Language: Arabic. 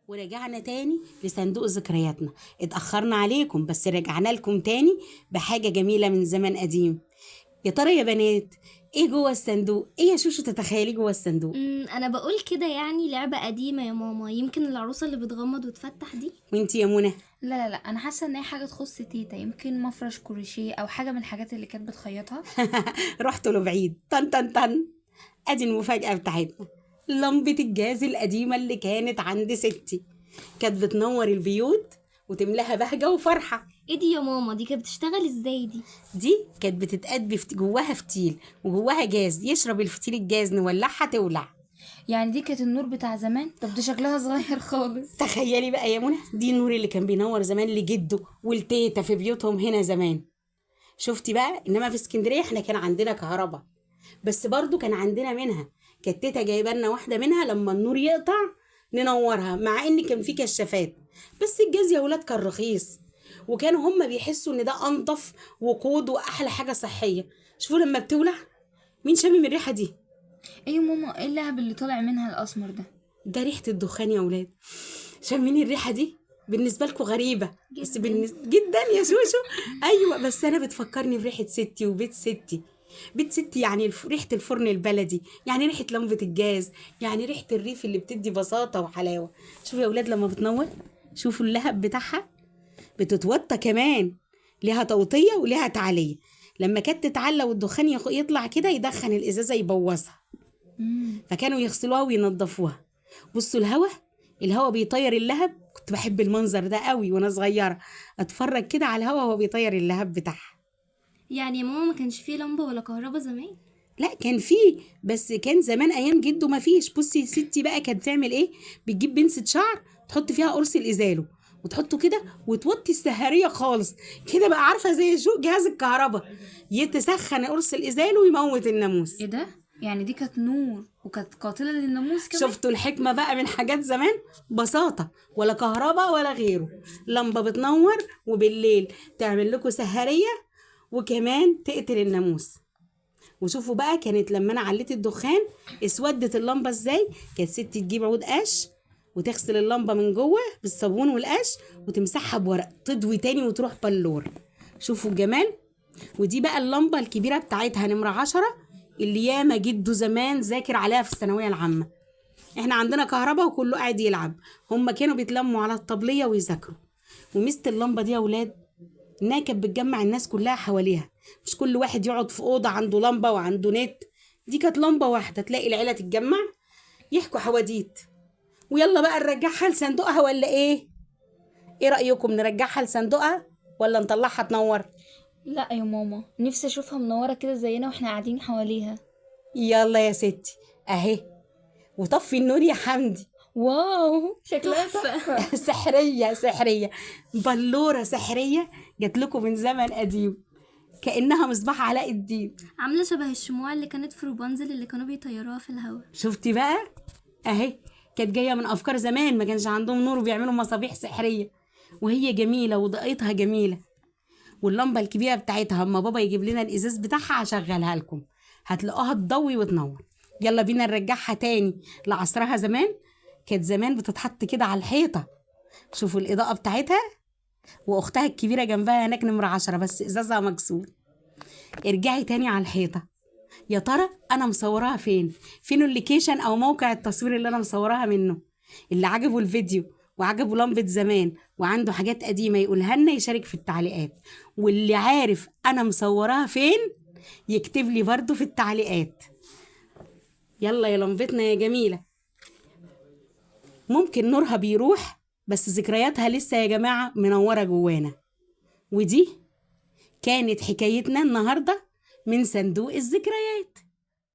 ورجعنا تاني لصندوق ذكرياتنا. اتأخرنا عليكم بس رجعنا لكم تاني بحاجة جميلة من زمن قديم. يا ترى يا بنات ايه جوه الصندوق؟ ايه يا شوشو تتخيلي جوه الصندوق؟ انا بقول كده، يعني لعبة قديمة يا ماما، يمكن العروسة اللي بتغمض وتفتح دي. وانتي يا منى؟ لا انا حاسه ان هي حاجه تخص تيتا، يمكن مفرش كروشيه او حاجه من الحاجات اللي كانت بتخيطها. رحتوا له بعيد. طن طن طن، ادي المفاجأة بتاعتنا. لمبة الجاز القديمة اللي كانت عند ستي، كانت بتنور البيوت وتملاها بهجة وفرحة. ايه دي يا ماما؟ دي كانت بتشتغل ازاي دي؟ كانت بتتقاد جواها فتيل وجواها جاز، يشرب الفتيل الجاز نولعها تولع. يعني دي كانت النور بتاع زمان؟ طب ده شكلها صغير خالص. تخيلي بقى يا منى، دي النور اللي كان بينور زمان لجده والتيتا في بيوتهم هنا زمان. شفتي بقى؟ انما في اسكندريه احنا كان عندنا كهرباء، بس برضو كان عندنا منها. كانت تيتا جايبه لنا واحده منها لما النور يقطع ننورها، مع ان كان في كشافات، بس الجاز يا ولاد كان رخيص، وكانوا هم بيحسوا ان ده انضف وقود واحلى حاجه صحيه. شوفوا لما بتولع، مين شامم الريحه دي؟ ايه يا ماما، ايه اللهب اللي طالع منها الاسمر ده ريحه الدخان يا ولاد. شامين الريحه دي؟ بالنسبه لكم غريبه بس جدا يا شوشو. ايوه، بس انا بتفكرني بريحه ستي وبيت ستي. بيت ستي يعني ريحه الفرن البلدي، يعني ريحه لمبه الجاز، يعني ريحه الريف اللي بتدي بساطه وحلاوه. شوفوا يا اولاد لما بتنور، شوفوا اللهب بتاعها، بتتوطى كمان، ليها توطيه وليها تعليه. لما كانت تتعلى والدخان يطلع كده يدخن الازازه يبوظها، فكانوا يغسلوها وينضفوها. بصوا الهوا بيطير اللهب. كنت بحب المنظر ده قوي وانا صغيره، اتفرج كده على الهوا وهو بيطير اللهب بتاعها. يعني يا ماما ما كانش فيه لمبة ولا كهرباء زمان؟ لا كان فيه، بس كان زمان ايام جده ما فيش. بصي ستي بقى كانت بتعمل ايه، بتجيب بنسة شعر تحط فيها قرص الازاله وتحطه كده وتوطي السهريه خالص كده بقى، عارفه زي شو جهاز الكهرباء، يتسخن قرص الازاله ويموت الناموس. ايه ده؟ يعني دي كانت نور وكانت قاتله للناموس كمان؟ شفتوا الحكمة بقى من حاجات زمان؟ بساطة، ولا كهرباء ولا غيره، لمبة بتنور وبالليل تعمل لكم سهرية وكمان تقتل الناموس. وشوفوا بقى كانت لما انا عليت الدخان اسودت اللمبة ازاي. كانت ستي تجيب عود قش وتغسل اللمبة من جوه بالصابون والقش وتمسحها بورق تضوي تاني وتروح بلور. شوفوا الجمال. ودي بقى اللمبة الكبيرة بتاعتها نمرة 10 اللي ياما جده زمان ذاكر عليها في الثانوية العامة. احنا عندنا كهرباء وكله قاعد يلعب، هم كانوا بيتلموا على الطبلية ويذاكروا. وميزة اللمبة دي يا ولاد انها كانت بتجمع الناس كلها حواليها، مش كل واحد يقعد في أوضة عنده لمبة وعنده نت. دي كانت لمبة واحدة تلاقي العيلة تتجمع يحكوا حواديت. ويلا بقى نرجعها لصندوقها ولا ايه؟ ايه رأيكم، نرجعها لصندوقها ولا نطلعها تنور؟ لا يا ماما، نفسي اشوفها منوره كده زينا واحنا قاعدين حواليها. يلا يا ستي اهي، وطفي النور يا حمدي. واو شكلها تحفه. سحرية بلورة سحرية جات لكم من زمن قديم، كأنها مصباح علاء الدين. عاملة شبه الشموع اللي كانت في روبانزل اللي كانوا بيطيروها في الهوا. شفتي بقى؟ اهي كانت جاية من أفكار زمان، ما كانش عندهم نور وبيعملوا مصابيح سحرية، وهي جميلة وضاءتها جميلة. واللمبة الكبيرة بتاعتها اما بابا يجيب لنا الإزاز بتاعها هشغلها لكم، هتلاقوها تضوي وتنور. يلا بينا نرجعها تاني لعصرها زمان. كانت زمان بتتحط كده على الحيطة. شوفوا الإضاءة بتاعتها، واختها الكبيره جنبها هناك نمره 10 بس ازازها مكسور. ارجعي تاني على الحيطه. يا ترى انا مصوراها فين اللوكيشن او موقع التصوير اللي انا مصوراها منه؟ اللي عجبه الفيديو وعجبه لمبه زمان وعنده حاجات قديمه يقولها لنا، يشارك في التعليقات. واللي عارف انا مصوراها فين يكتب لي برضو في التعليقات. يلا يا لمبتنا يا جميله، ممكن نورها بيروح بس ذكرياتها لسه يا جماعة منورة جوانا. ودي كانت حكايتنا النهاردة من صندوق الذكريات.